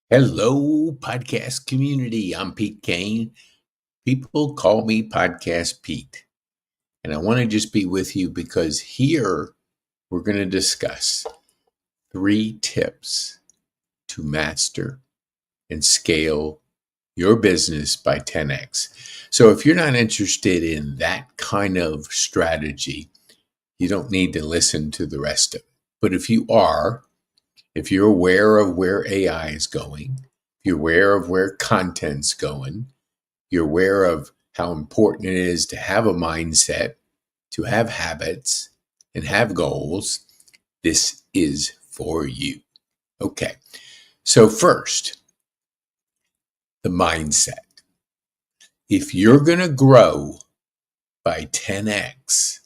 Hello, podcast community. I'm Pete Kane. People call me Podcast Pete. And I want to just be with you because here we're going to discuss 3 tips to master and scale your business by 10x. So if you're not interested in that kind of strategy, you don't need to listen to the rest of it. But if you are, if you're aware of where AI is going, if you're aware of where content's going, you're aware of how important it is to have a mindset, to have habits, and have goals, this is for you. Okay, so first, the mindset. If you're going to grow by 10x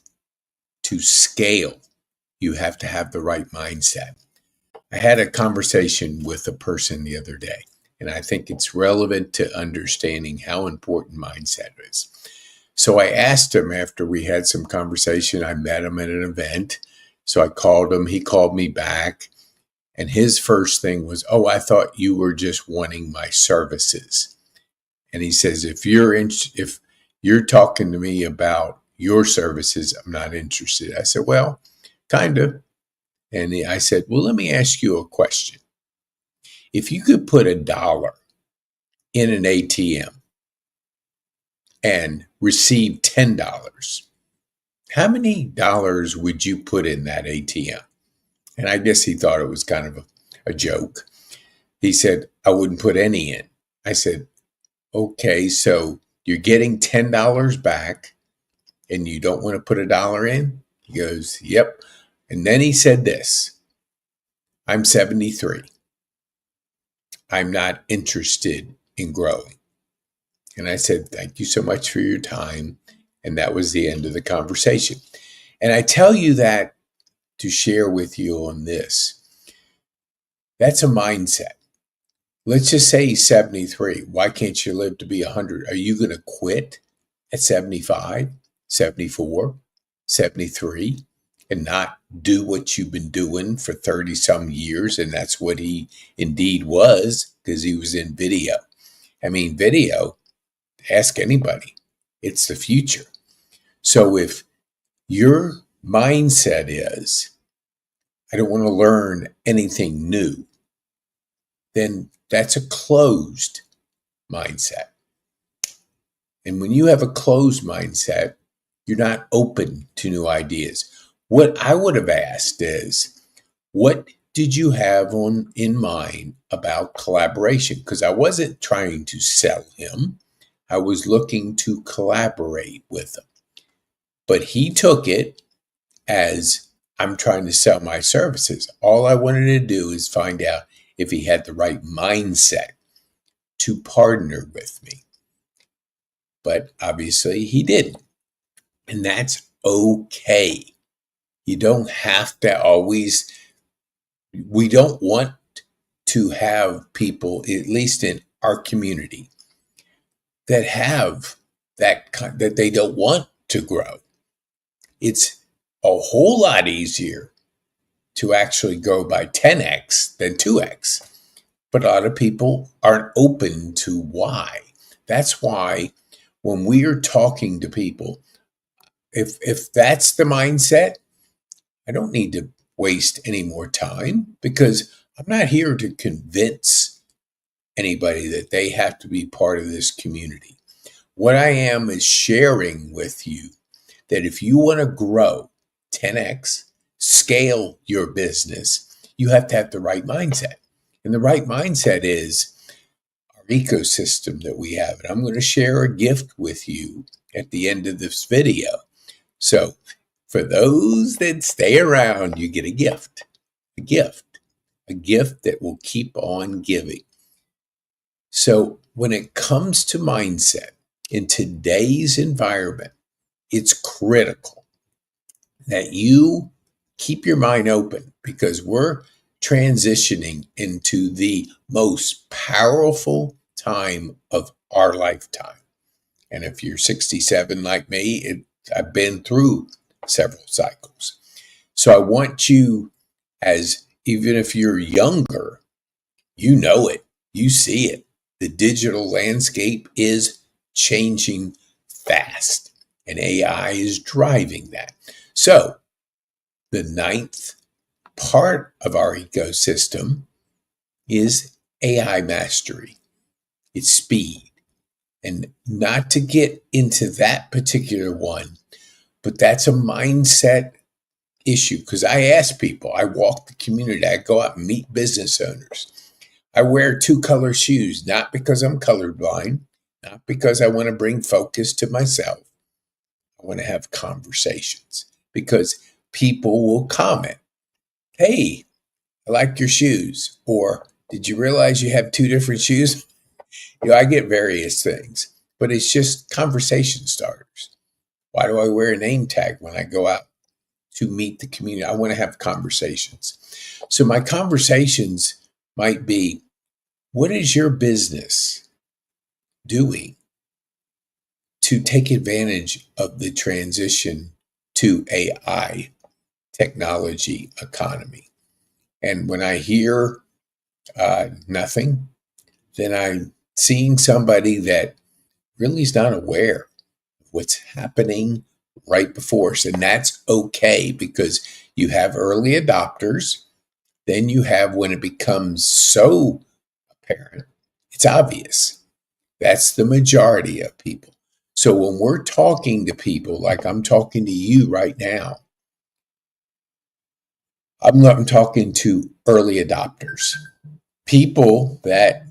to scale, you have to have the right mindset. I had a conversation with a person the other day, and I think it's relevant to understanding how important mindset is. So I asked him after we had some conversation, I met him at an event. So I called him, he called me back, and his first thing was, "Oh, I thought you were just wanting my services." And he says, if you're talking to me about your services, I'm not interested. I said, well, kind of. And I said, well, let me ask you a question. If you could put $1 in an ATM and receive $10, how many dollars would you put in that ATM? And I guess he thought it was kind of a joke. He said, I wouldn't put any in. I said, okay, so you're getting $10 back and you don't want to put $1 in? He goes, yep. And then he said this, I'm 73. I'm not interested in growing. And I said, thank you so much for your time. And that was the end of the conversation. And I tell you that to share with you on this. That's a mindset. Let's just say he's 73. Why can't you live to be 100? Are you going to quit at 75, 74, 73 and not do what you've been doing for 30 some years? And that's what he indeed was, because he was in video. I mean, video, ask anybody, it's the future. So if your mindset is, I don't want to learn anything new, then that's a closed mindset. And when you have a closed mindset, you're not open to new ideas. What I would have asked is, what did you have in mind about collaboration? Because I wasn't trying to sell him. I was looking to collaborate with him. But he took it as, I'm trying to sell my services. All I wanted to do is find out if he had the right mindset to partner with me. But obviously he didn't. And that's okay. You don't have to always, we don't want to have people, at least in our community, that have that they don't want to grow. It's a whole lot easier to actually go by 10x than 2x. But a lot of people aren't open to why. That's why when we are talking to people, if that's the mindset, I don't need to waste any more time, because I'm not here to convince anybody that they have to be part of this community. What I am is sharing with you that if you want to grow 10x, scale your business, you have to have the right mindset. And the right mindset is our ecosystem that we have. And I'm going to share a gift with you at the end of this video. So for those that stay around, you get a gift that will keep on giving. So when it comes to mindset in today's environment, it's critical that you keep your mind open, because we're transitioning into the most powerful time of our lifetime. And if you're 67 like me, I've been through several cycles. So I want you, as even if you're younger, you know it. You see it. The digital landscape is changing fast, and AI is driving that. So, the ninth part of our ecosystem is AI mastery. It's speed. And not to get into that particular one, but that's a mindset issue. Because I ask people, I walk the community, I go out and meet business owners. I wear two color shoes, not because I'm colorblind, not because I want to bring focus to myself. I want to have conversations because people will comment, hey, I like your shoes. Or did you realize you have two different shoes? I get various things, but it's just conversation starters. Why do I wear a name tag when I go out to meet the community? I want to have conversations. So my conversations might be, what is your business doing to take advantage of the transition to AI technology economy? And when I hear nothing, then I'm seeing somebody that really is not aware of what's happening right before us. And that's okay because you have early adopters. Then you have when it becomes so apparent, it's obvious. That's the majority of people. So when we're talking to people, like I'm talking to you right now, I'm talking to early adopters, people that,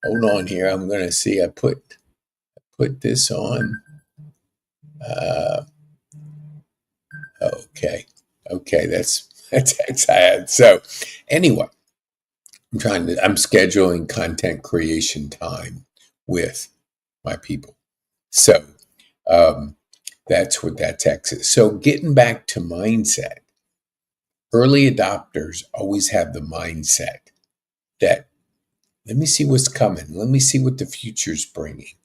hold on here, I'm going to see, I put this on. Okay. That's exciting. So anyway, I'm scheduling content creation time with my people. So that's what that text is. So getting back to mindset, early adopters always have the mindset that, let me see what's coming. Let me see what the future's bringing.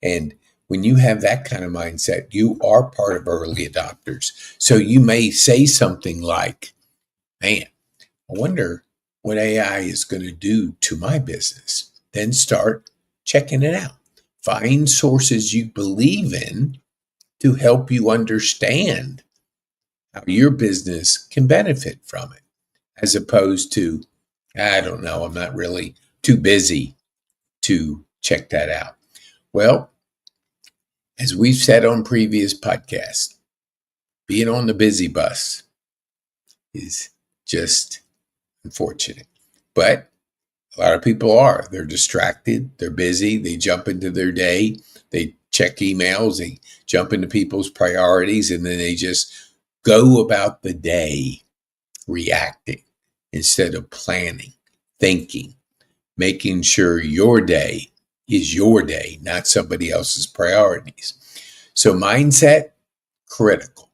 And when you have that kind of mindset, you are part of early adopters. So you may say something like, man, I wonder what AI is going to do to my business. Then start checking it out. Find sources you believe in to help you understand how your business can benefit from it, as opposed to, I don't know, I'm not really too busy to check that out. Well, as we've said on previous podcasts, being on the busy bus is just unfortunate. But a lot of people are. They're distracted. They're busy. They jump into their day. They check emails. They jump into people's priorities. And then they just go about the day reacting instead of planning, thinking, making sure your day is your day, not somebody else's priorities. So mindset, critical.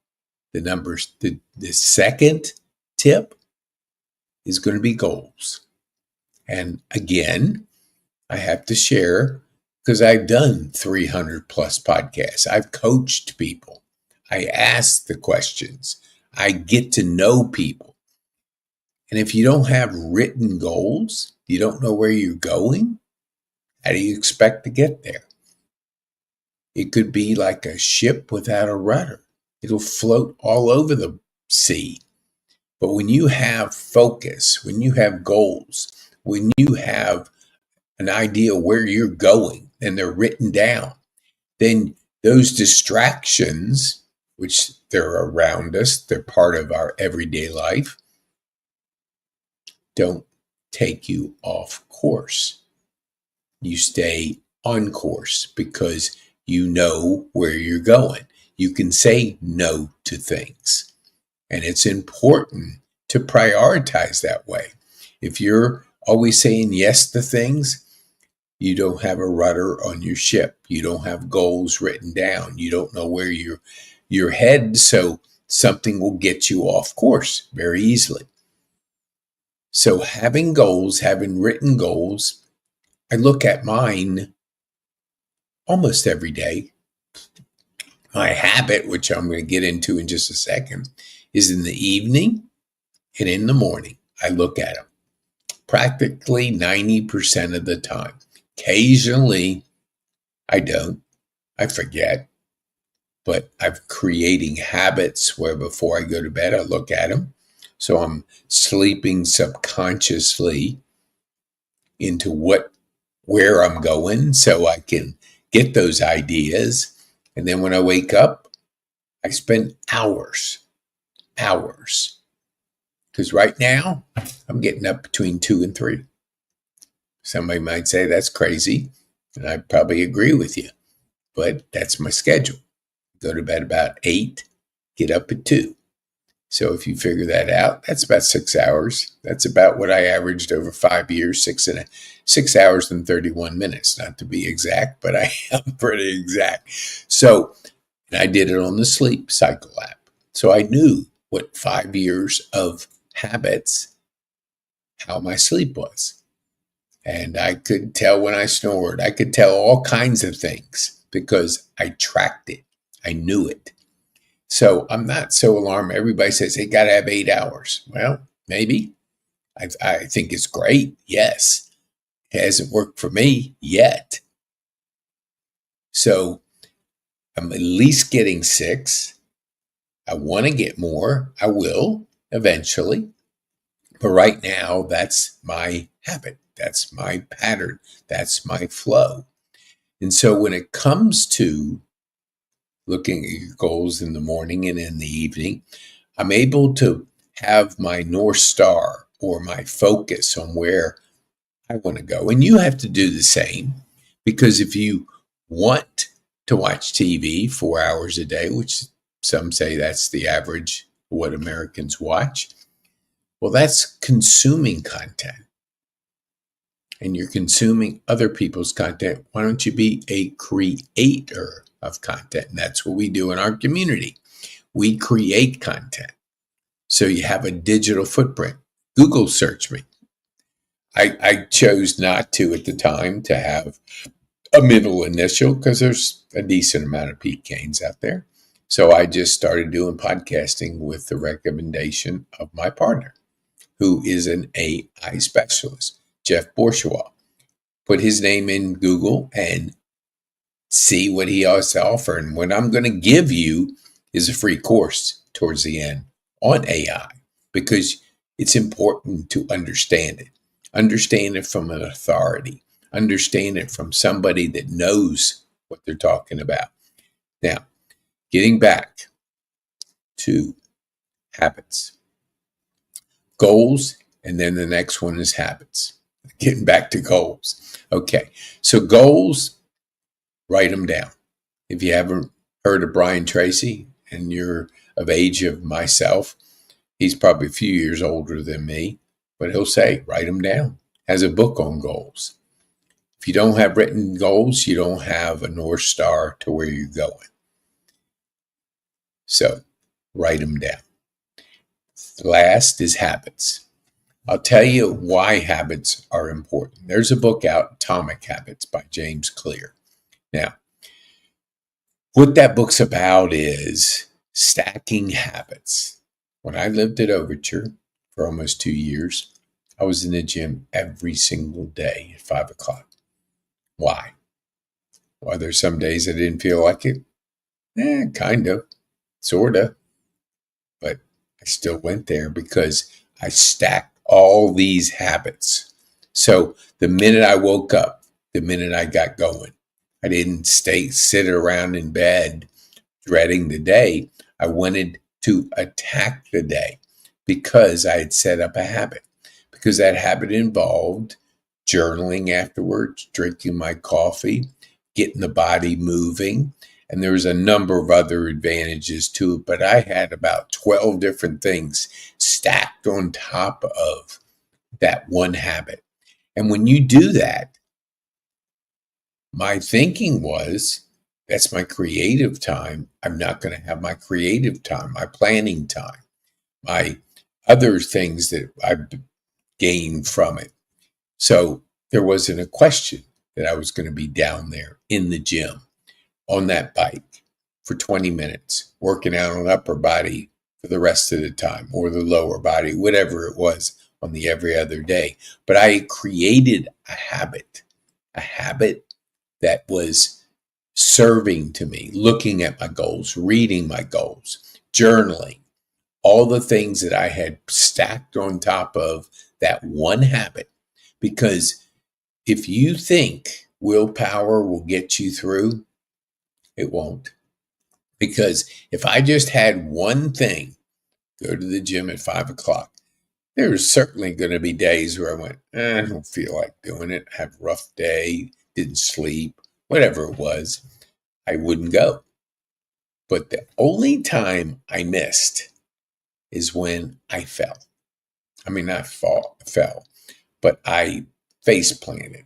The second tip is going to be goals. And again, I have to share because I've done 300 plus podcasts. I've coached people. I ask the questions. I get to know people. And if you don't have written goals, you don't know where you're going, how do you expect to get there? It could be like a ship without a rudder. It'll float all over the sea. But when you have focus, when you have goals, when you have an idea where you're going and they're written down, then those distractions, which they're around us, they're part of our everyday life, don't take you off course. You stay on course because you know where you're going. You can say no to things. And it's important to prioritize that way. If you're always saying yes to things, you don't have a rudder on your ship. You don't have goals written down. You don't know where you're headed, so something will get you off course very easily. So having goals, having written goals, I look at mine almost every day. My habit, which I'm going to get into in just a second, is in the evening and in the morning. I look at them. practically 90% of the time. Occasionally, I don't. I forget. But I'm creating habits where before I go to bed, I look at them. So I'm sleeping subconsciously into where I'm going so I can get those ideas. And then when I wake up, I spend hours. Because right now, I'm getting up between 2 and 3. Somebody might say that's crazy, and I probably agree with you. But that's my schedule. Go to bed about 8, get up at 2. So if you figure that out, that's about 6 hours. That's about what I averaged over 5 years, 6 hours and 31 minutes, not to be exact, but I am pretty exact. So, and I did it on the Sleep Cycle app. So I knew what 5 years of habits, how my sleep was. And I could tell when I snored. I could tell all kinds of things because I tracked it. I knew it. So I'm not so alarmed. Everybody says they got to have 8 hours. Well, maybe. I think it's great. Yes. It hasn't worked for me yet. So I'm at least getting 6. I want to get more. I will eventually. But right now, that's my habit. That's my pattern. That's my flow. And so when it comes to looking at your goals in the morning and in the evening, I'm able to have my North Star or my focus on where I want to go. And you have to do the same, because if you want to watch TV 4 hours a day, which some say that's the average of what Americans watch, well, that's consuming content. And you're consuming other people's content. Why don't you be a creator of content? And that's what we do in our community. We create content. So you have a digital footprint. Google search me. I chose not to at the time to have a middle initial because there's a decent amount of Pete Canes out there. So I just started doing podcasting with the recommendation of my partner, who is an AI specialist, Jeff Bourgeois. Put his name in Google and see what he has to offer. And what I'm going to give you is a free course towards the end on AI, because it's important to understand it. Understand it from an authority. Understand it from somebody that knows what they're talking about. Now, getting back to habits. Goals, and then the next one is habits. Getting back to goals. Okay, so goals, write them down. If you haven't heard of Brian Tracy and you're of age of myself, he's probably a few years older than me, but he'll say, write them down. Has a book on goals. If you don't have written goals, you don't have a North Star to where you're going. So write them down. Last is habits. I'll tell you why habits are important. There's a book out, Atomic Habits by James Clear. Now, what that book's about is stacking habits. When I lived at Overture for almost 2 years, I was in the gym every single day at 5 o'clock. Why? Well, there's some days I didn't feel like it. Kind of, sort of. But I still went there because I stacked all these habits. So the minute I woke up, the minute I got going, I didn't sit around in bed dreading the day. I wanted to attack the day because I had set up a habit. Because that habit involved journaling afterwards, drinking my coffee, getting the body moving. And there was a number of other advantages to it, but I had about 12 different things stacked on top of that one habit. And when you do that, my thinking was, that's my creative time. I'm not going to have my creative time, my planning time, my other things that I've gained from it. So there wasn't a question that I was going to be down there in the gym on that bike for 20 minutes, working out on upper body for the rest of the time, or the lower body, whatever it was. on the every other day. But I created a habit that was serving to me, looking at my goals, reading my goals, journaling, all the things that I had stacked on top of that one habit. Because if you think willpower will get you through, it won't. Because if I just had one thing, go to the gym at 5 o'clock, there's certainly going to be days where I went, I don't feel like doing it. I have a rough day, didn't sleep, whatever it was, I wouldn't go. But the only time I missed is when I fell. I mean, not fell, but I face planted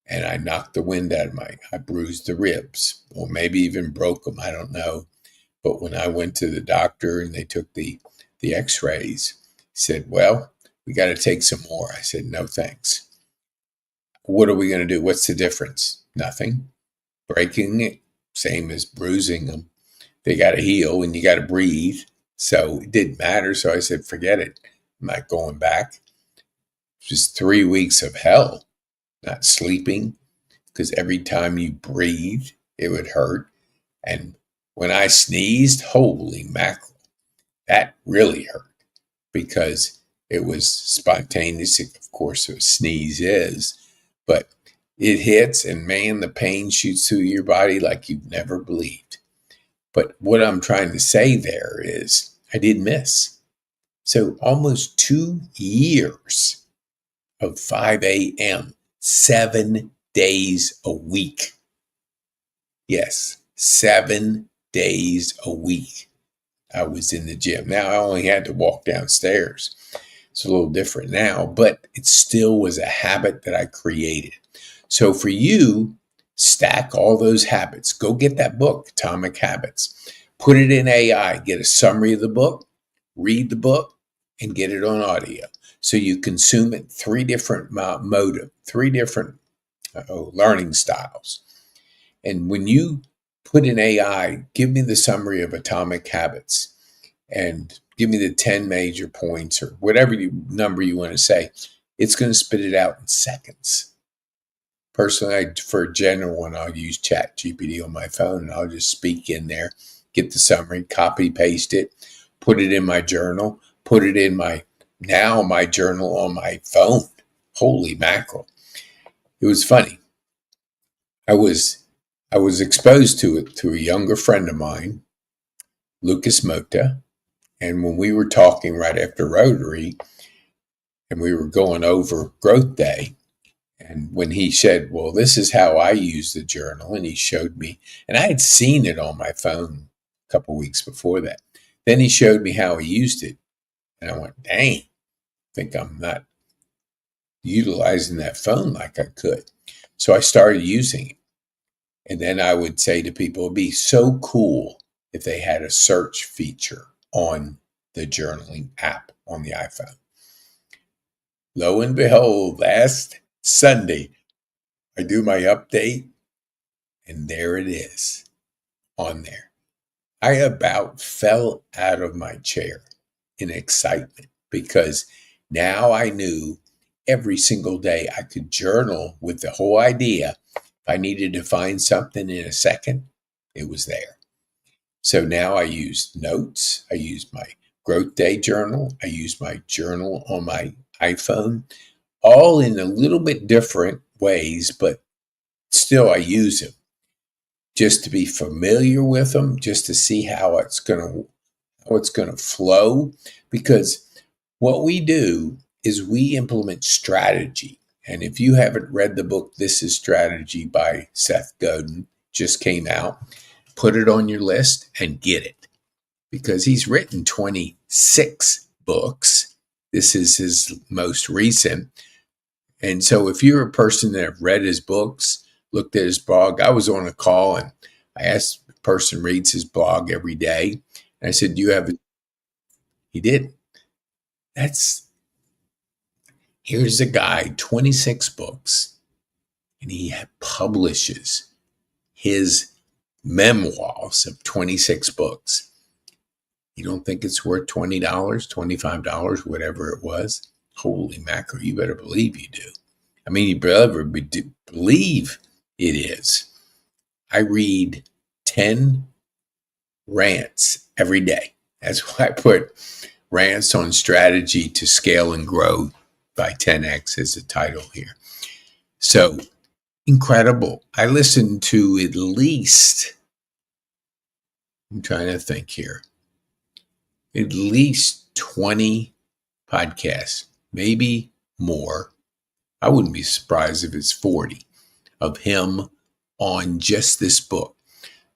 and I knocked the wind out of I bruised the ribs, or maybe even broke them. I don't know. But when I went to the doctor and they took the x-rays, he said, well, we got to take some more. I said, no, thanks. What are we going to do? What's the difference? Nothing. Breaking it, same as bruising them. They got to heal and you got to breathe. So it didn't matter. So I said, forget it. I'm not going back. Just 3 weeks of hell, not sleeping, because every time you breathe, it would hurt. And when I sneezed, holy mackerel, that really hurt because it was spontaneous. Of course, a sneeze is, but it hits and man, the pain shoots through your body like you've never believed. But what I'm trying to say there is I didn't miss. So almost 2 years of 5 a.m., 7 days a week. Yes, 7 days a week I was in the gym. Now I only had to walk downstairs. It's a little different now, but it still was a habit that I created. So for you, stack all those habits. Go get that book, Atomic Habits. Put it in AI. Get a summary of the book, read the book, and get it on audio. So you consume it 3 different modes, 3 different learning styles. And when you put in AI, give me the summary of Atomic Habits and give me the 10 major points or whatever number you want to say, it's going to spit it out in seconds. Personally, for a general one, I'll use ChatGPT on my phone and I'll just speak in there, get the summary, copy, paste it, put it in my journal, put it in my journal on my phone. Holy mackerel. It was funny. I was exposed to it through a younger friend of mine, Lucas Mota. And when we were talking right after Rotary and we were going over Growth Day, and when he said, well, this is how I use the journal, and he showed me, and I had seen it on my phone a couple weeks before that. Then he showed me how he used it. And I went, dang, I think I'm not utilizing that phone like I could. So I started using it. And then I would say to people, it'd be so cool if they had a search feature on the journaling app on the iPhone. Lo and behold, last Sunday, I do my update, and there it is on there. I about fell out of my chair in excitement because now I knew every single day I could journal with the whole idea. If I needed to find something in a second, it was there. So now I use notes. I use my Growth Day journal. I use my journal on my iPhone, all in a little bit different ways, but still I use them just to be familiar with them, just to see how it's going to flow. Because what we do is we implement strategy. And if you haven't read the book, This is Strategy by Seth Godin, just came out, put it on your list and get it. Because he's written 26 books. This is his most recent. And so if you're a person that have read his books, looked at his blog, I was on a call and I asked the person reads his blog every day. And I said, do you have it? He did. Here's a guy, 26 books, and he publishes his memoirs of 26 books. You don't think it's worth $20, $25, whatever it was? Holy mackerel, you better believe you do. I mean, you better believe it is. I read 10 rants every day. That's why I put Rants on Strategy to Scale and Grow by 10X as the title here. So incredible. I listened to at least, I'm trying to think here, at least 20 podcasts, maybe more. I wouldn't be surprised if it's 40 of him on just this book.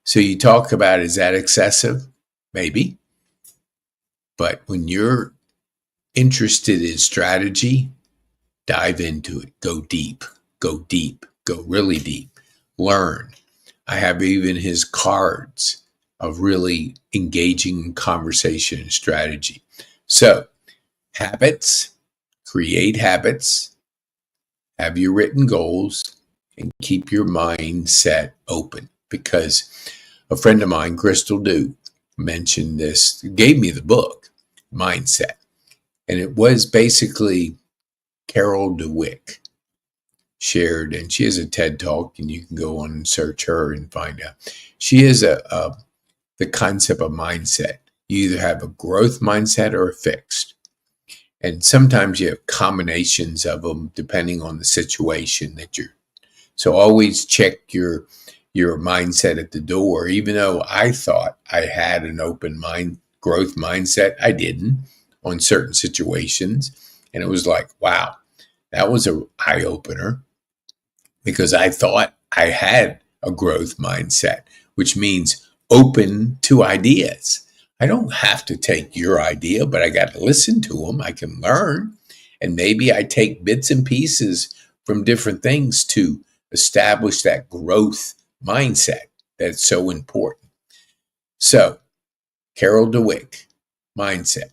So you talk about, is that excessive? Maybe. But when you're interested in strategy, dive into it. Go deep, go really deep. Learn. I have even his cards of really engaging in conversation and strategy. So habits, create habits, have your written goals, and keep your mindset open. Because a friend of mine, Crystal Duke, mentioned this, gave me the book, Mindset. And it was basically Carol DeWick shared, and she has a TED Talk, and you can go on and search her and find out. She is the concept of mindset. You either have a growth mindset or a fixed. And sometimes you have combinations of them depending on the situation that you're. So always check your mindset at the door. Even though I thought I had an open mind, growth mindset, I didn't on certain situations. And it was like, wow, that was an eye opener, because I thought I had a growth mindset, which means open to ideas. I don't have to take your idea, but I got to listen to them. I can learn. And maybe I take bits and pieces from different things to establish that growth mindset that's so important. So, Carol DeWick, mindset.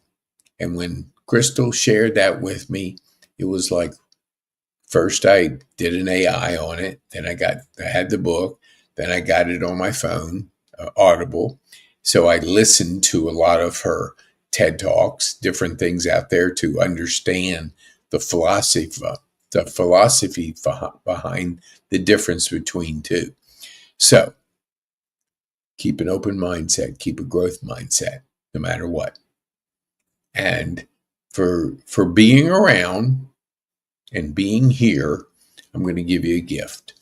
And when Crystal shared that with me, it was like, first I did an AI on it. Then I had the book. Then I got it on my phone, Audible. So I listened to a lot of her TED Talks, different things out there to understand the philosophy behind the difference between two. So keep an open mindset, keep a growth mindset, no matter what. And for being around and being here, I'm going to give you a gift.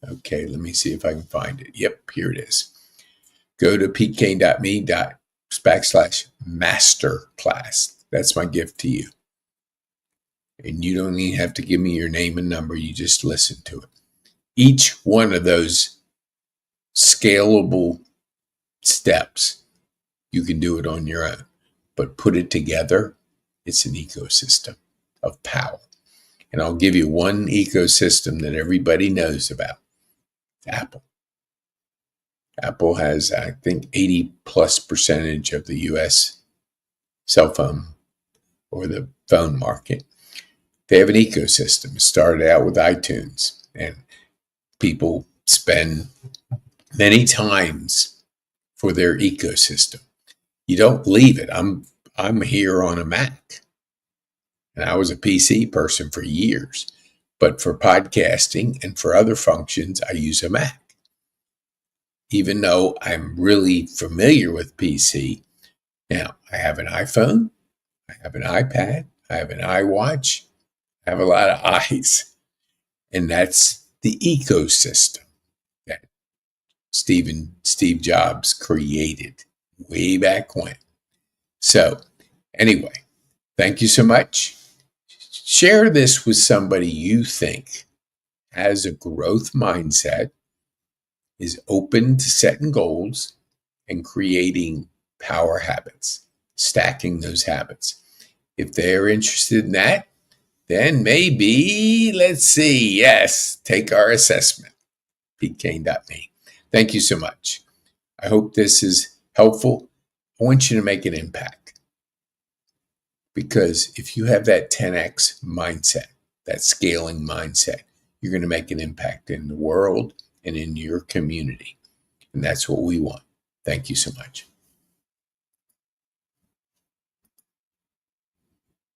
Okay, let me see if I can find it. Yep, here it is. Go to pkane.me/masterclass. That's my gift to you. And you don't even have to give me your name and number. You just listen to it. Each one of those scalable steps, you can do it on your own. But put it together, it's an ecosystem of power. And I'll give you one ecosystem that everybody knows about. Apple. Apple has, I think, 80+% of the US cell phone or the phone market. They have an ecosystem. It started out with iTunes, and people spend many times for their ecosystem. You don't leave it. I'm here on a Mac, and I was a PC person for years. But for podcasting and for other functions, I use a Mac. Even though I'm really familiar with PC, now I have an iPhone, I have an iPad, I have an iWatch, I have a lot of eyes. And that's the ecosystem that Steve Jobs created way back when. So anyway, thank you so much. Share this with somebody you think has a growth mindset, is open to setting goals and creating power habits, stacking those habits. If they're interested in that, then maybe, let's see, yes, take our assessment, pkane.me. Thank you so much. I hope this is helpful. I want you to make an impact, because if you have that 10X mindset, that scaling mindset, you're going to make an impact in the world and in your community. And that's what we want. Thank you so much.